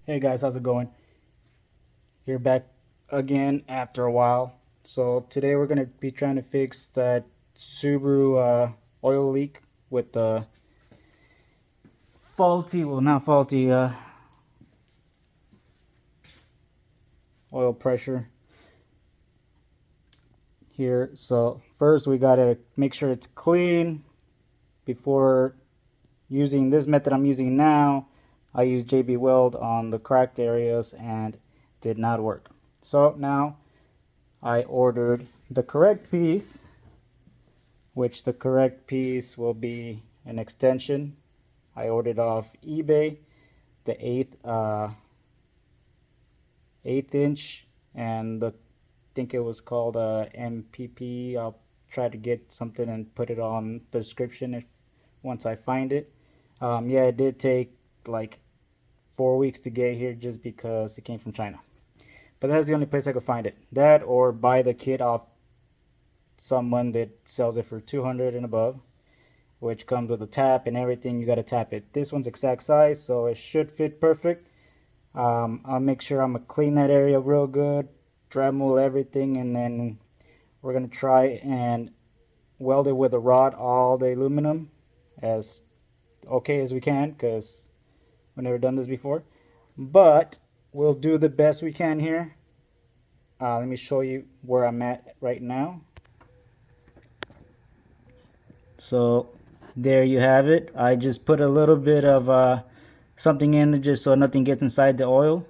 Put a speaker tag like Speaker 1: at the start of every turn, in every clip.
Speaker 1: Hey guys, how's it going? Here back again after a while. So today we're gonna be trying to fix that Subaru oil leak with the faulty, well not faulty, oil pressure here. So first we gotta make sure it's clean before using this method I'm using now. I used JB Weld on the cracked areas and did not work. So now I ordered the correct piece, which the correct piece will be an extension. I ordered off eBay the eighth inch, and I think it was called MPP. I'll try to get something and put it on the description if once I find it. Yeah, it did take like 4 weeks to get here just because it came from China. But that's the only place I could find it. That or buy the kit off someone that sells it for 200 and above, which comes with a tap and everything. You got to tap it. This one's exact size, so it should fit perfect. I'll make sure I'm gonna clean that area real good, Dremel everything, and then we're gonna try and weld it with a rod, all the aluminum, as okay as we can, because we've never done this before. But we'll do the best we can here. Let me show you where I'm at right now. So there you have it. I just put a little bit of something in there just so nothing gets inside the oil.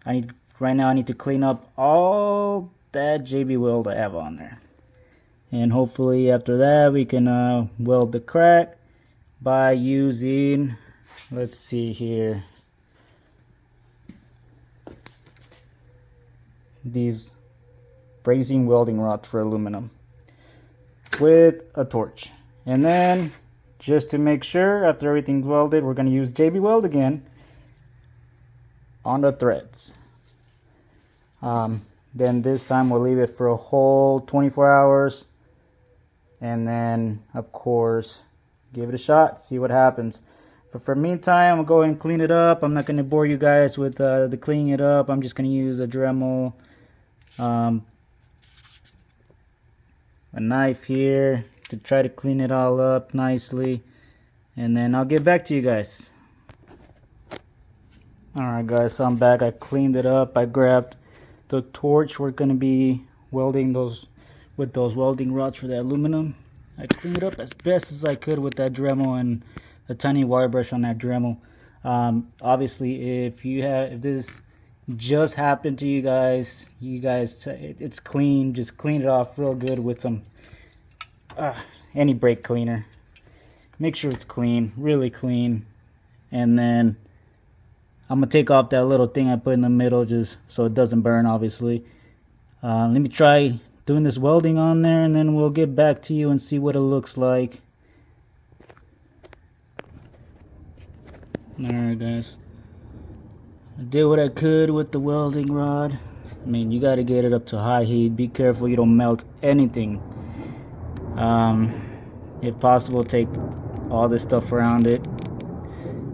Speaker 1: Right now I need to clean up all that JB Weld I have on there, and hopefully after that we can weld the crack by using, let's see here, these brazing welding rods for aluminum with a torch. And then just to make sure, after everything's welded, we're going to use JB Weld again on the threads. Then this time we'll leave it for a whole 24 hours, and then of course give it a shot, see what happens. But for meantime, I'll go and clean it up. I'm not going to bore you guys with the cleaning it up. I'm just going to use a Dremel, a knife here to try to clean it all up nicely, and then I'll get back to you guys. Alright guys, so I'm back. I cleaned it up. I grabbed the torch. We're going to be welding those with those welding rods for the aluminum. I cleaned it up as best as I could with that Dremel and a tiny wire brush on that Dremel. Obviously if this just happened to you guys, it's clean, just clean it off real good with some any brake cleaner. Make sure it's clean, really clean. And then I'm gonna take off that little thing I put in the middle just so it doesn't burn, obviously. Let me try doing this welding on there, and then we'll get back to you and see what it looks like. Alright guys, I did what I could with the welding rod. I mean, you gotta get it up to high heat. Be careful you don't melt anything. If possible, take all this stuff around it.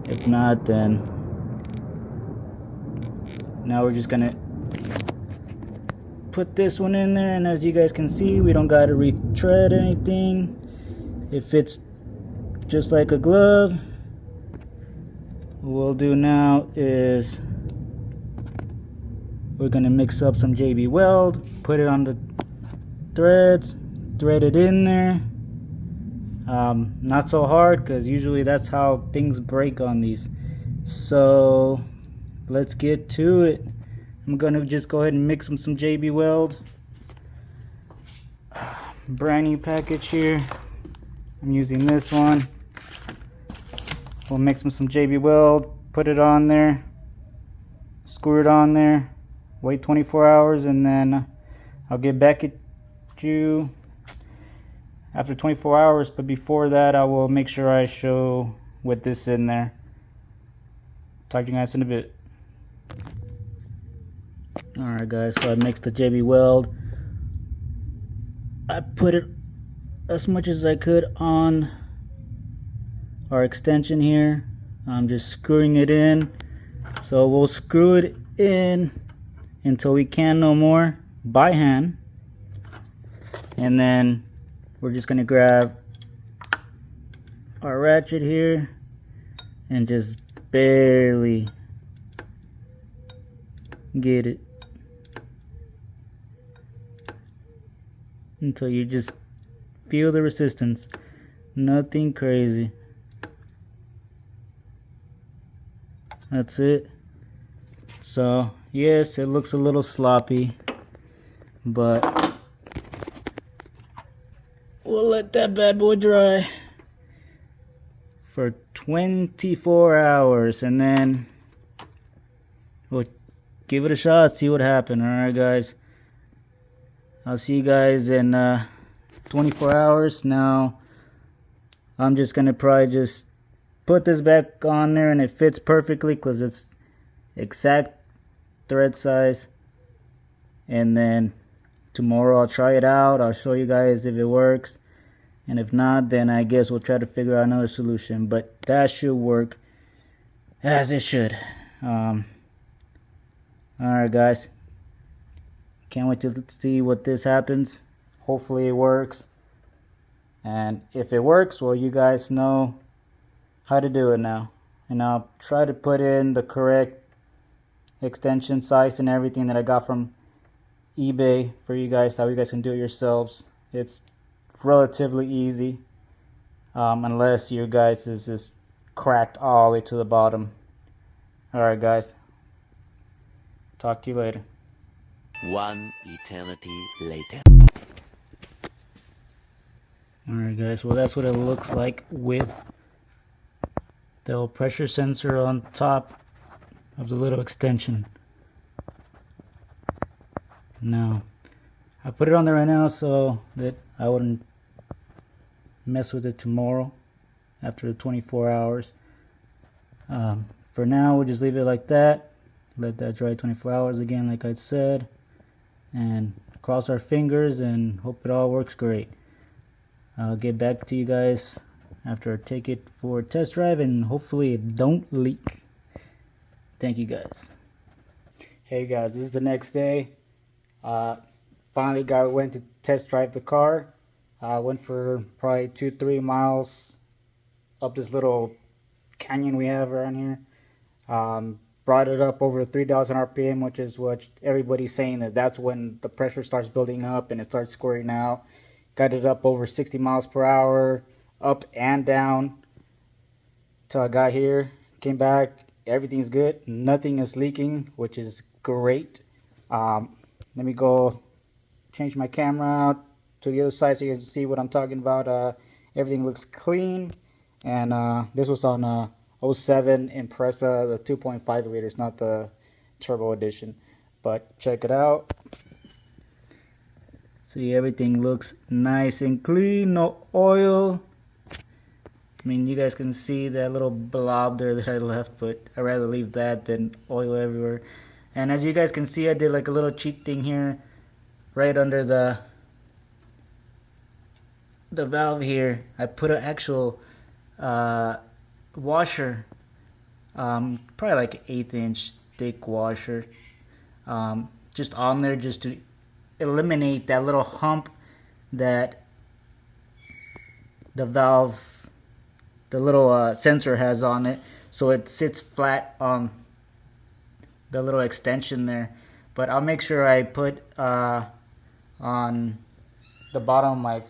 Speaker 1: If not, then now we're just gonna put this one in there, and as you guys can see, we don't gotta retread anything. It fits just like a glove. What we'll do now is we're gonna mix up some JB Weld, put it on the threads, thread it in there. Not so hard, because usually that's how things break on these. So let's get to it. I'm gonna just go ahead and mix them some JB Weld. Brand new package here. I'm using this one. We'll mix them some JB Weld, put it on there, screw it on there, wait 24 hours, and then I'll get back at you after 24 hours. But before that, I will make sure I show with this in there. Talk to you guys in a bit. Alright guys, so I mixed the JB Weld. I put it as much as I could on our extension here. I'm just screwing it in. So we'll screw it in until we can no more by hand, and then we're just gonna grab our ratchet here and just barely get it until you just feel the resistance. Nothing crazy. That's it. So yes, it looks a little sloppy, but we'll let that bad boy dry for 24 hours and then we'll give it a shot, see what happened. Alright guys, I'll see you guys in 24 hours. Now I'm just gonna probably just put this back on there and it fits perfectly because it's exact thread size, and then tomorrow I'll try it out. I'll show you guys if it works, and if not, then I guess we'll try to figure out another solution, but that should work as it should. Alright guys, can't wait to see what this happens. Hopefully it works, and if it works, well, you guys know how to do it now, and I'll try to put in the correct extension size and everything that I got from eBay for you guys, how you guys can do it yourselves. It's relatively easy, unless your guys is just cracked all the way to the bottom. Alright guys, talk to you later.
Speaker 2: One eternity later.
Speaker 1: Alright guys, well that's what it looks like with the pressure sensor on top of the little extension. Now I put it on there right now so that I wouldn't mess with it tomorrow after the 24 hours. For now we'll just leave it like that, let that dry 24 hours again like I said, and cross our fingers and hope it all works great. I'll get back to you guys after I take it for a test drive and hopefully it don't leak. Thank you guys. Hey guys, this is the next day. Finally went to test drive the car. Went for probably 2-3 miles up this little canyon we have around here. Brought it up over 3,000 RPM, which is what everybody's saying, that's when the pressure starts building up and it starts squirting out. Got it up over 60 miles per hour, up and down, till I got here. Came back, everything's good, nothing is leaking, which is great. Let me go change my camera out to the other side so you can see what I'm talking about. Everything looks clean, and this was on 07 Impreza, the 2.5 liters, not the turbo edition, but check it out. See, everything looks nice and clean, no oil. I mean, you guys can see that little blob there that I left, but I'd rather leave that than oil everywhere. And as you guys can see, I did like a little cheat thing here, right under the valve here. I put an actual washer, probably like an 1/8-inch thick washer, just on there, just to eliminate that little hump that the valve, the little sensor has on it, so it sits flat on the little extension there. But I'll make sure I put on the bottom of my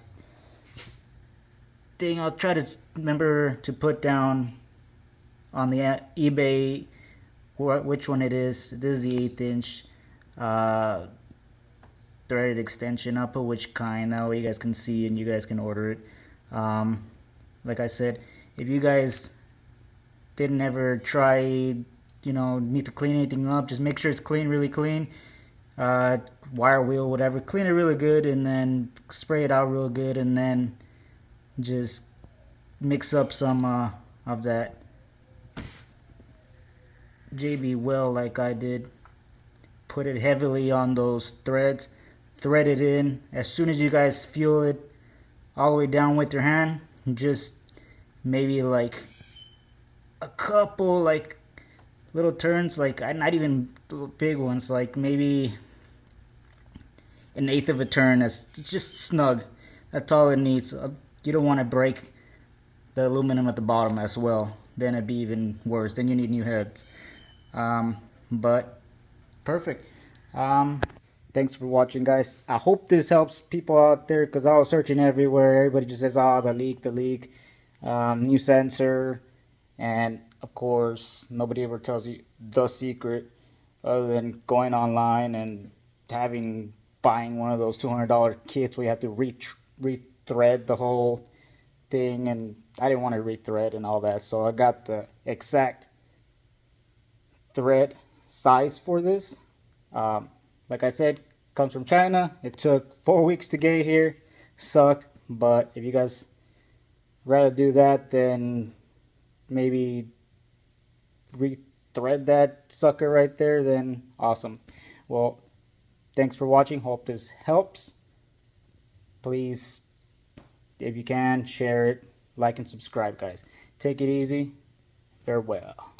Speaker 1: thing, I'll try to remember to put down on the eBay which one it is. This is the 1/8-inch threaded extension. I'll put which kind, that way you guys can see and you guys can order it. Like I said, if you guys didn't ever try, need to clean anything up, just make sure it's clean, really clean. Wire wheel, whatever, clean it really good, and then spray it out real good, and then just mix up some of that JB Well like I did. Put it heavily on those threads, thread it in. As soon as you guys feel it all the way down with your hand, just maybe like a couple, like little turns, like not even big ones, like maybe an eighth of a turn. That's just snug. That's all it needs. You don't want to break the aluminum at the bottom as well. Then it'd be even worse. Then you need new heads. But perfect. Thanks for watching, guys. I hope this helps people out there, because I was searching everywhere. Everybody just says, "Oh, the leak, new sensor," and of course, nobody ever tells you the secret, other than going online and buying one of those $200 kits where you have to rethread the whole thing, and I didn't want to rethread and all that, so I got the exact thread size for this. Like I said, comes from China. It took 4 weeks to get here. Sucked, but if you guys rather do that, then maybe rethread that sucker right there, then awesome. Well, thanks for watching. Hope this helps. Please, if you can, share it, like, and subscribe, guys. Take it easy. Farewell.